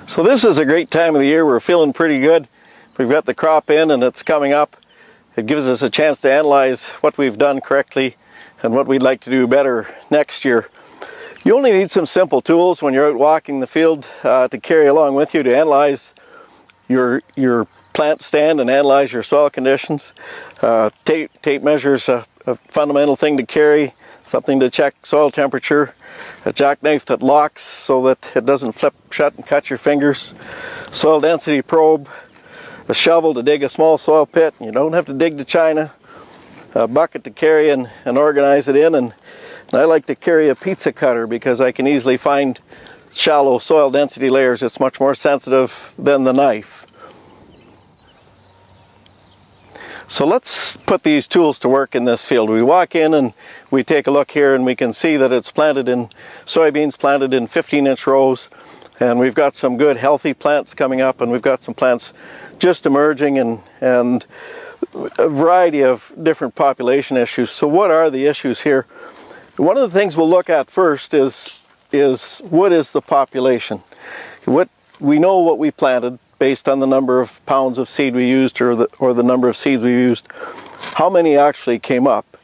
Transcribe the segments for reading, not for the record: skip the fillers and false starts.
So this is a great time of the year. We're feeling pretty good. We've got the crop in and it's coming up. It gives us a chance to analyze what we've done correctly and what we'd like to do better next year. You only need some simple tools when you're out walking the field to carry along with you to analyze your plant stand and analyze your soil conditions. Tape measure's a fundamental thing to carry, something to check soil temperature, a jackknife that locks so that it doesn't flip shut and cut your fingers, soil density probe, a shovel to dig a small soil pit. You don't have to dig to China, a bucket to carry and organize it in, and I like to carry a pizza cutter because I can easily find shallow soil density layers. It's much more sensitive than the knife. So let's put these tools to work in this field. We walk in and we take a look here and we can see that it's planted in soybeans planted in 15-inch rows, and we've got some good healthy plants coming up, and we've got some plants just emerging and a variety of different population issues. So what are the issues here? One of the things we'll look at first is what is the population? We know what we planted based on the number of pounds of seed we used or the number of seeds we used. How many actually came up?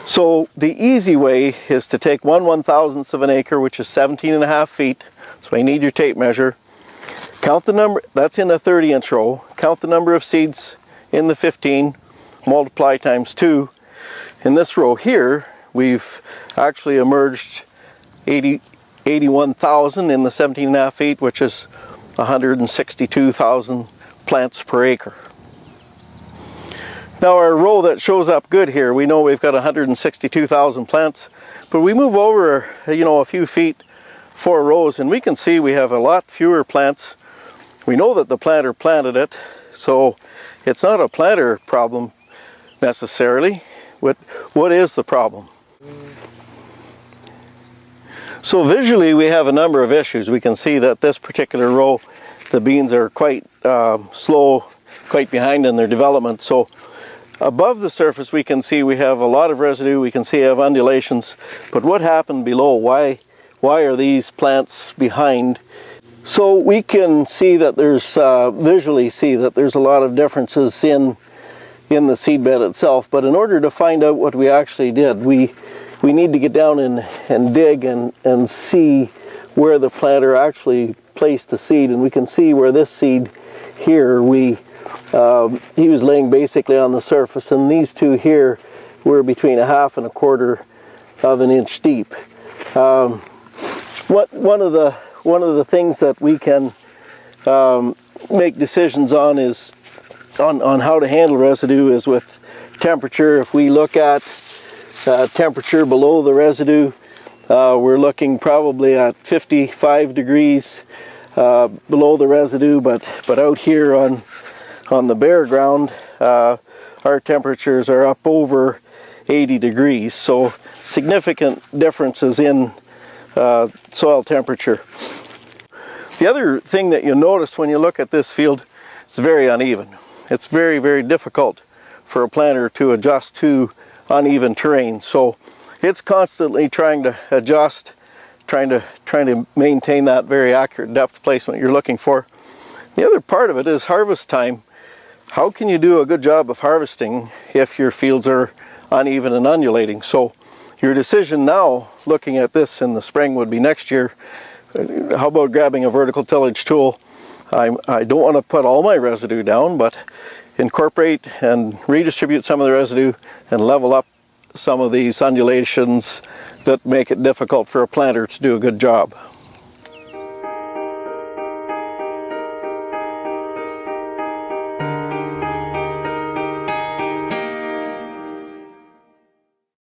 So the easy way is to take 1/1000th of an acre, which is 17.5 feet. So you need your tape measure. Count the number, that's in a 30-inch row. Count the number of seeds in the 15, multiply times 2. In this row here, we've actually emerged 81,000 in the 17.5 feet, which is 162,000 plants per acre. Now our row that shows up good here, we know we've got 162,000 plants, but we move over, a few feet, 4 rows, and we can see we have a lot fewer plants. We know that the planter planted it, so it's not a planter problem necessarily. What is the problem? So visually we have a number of issues. We can see that this particular row, the beans are quite slow, quite behind in their development. So above the surface we can see we have a lot of residue, we can see we have undulations, but what happened below? Why are these plants behind? So we can see that there's, visually see that there's a lot of differences in the seed bed itself, but in order to find out what we actually did, we need to get down and dig and see where the planter actually placed the seed. And we can see where this seed here, he was laying basically on the surface, and these two here were between 1/2 and 1/4 of an inch deep. One of the things that we can make decisions on is on how to handle residue is with temperature. If we look at temperature below the residue, we're looking probably at 55 degrees below the residue, but out here on the bare ground, our temperatures are up over 80 degrees. So significant differences in soil temperature. The other thing that you notice when you look at this field, it's very uneven. It's very, very difficult for a planter to adjust to uneven terrain. So it's constantly trying to adjust, trying to maintain that very accurate depth placement you're looking for. The other part of it is harvest time. How can you do a good job of harvesting if your fields are uneven and undulating? So your decision now, looking at this in the spring, would be next year, how about grabbing a vertical tillage tool? I don't want to put all my residue down, but incorporate and redistribute some of the residue and level up some of these undulations that make it difficult for a planter to do a good job.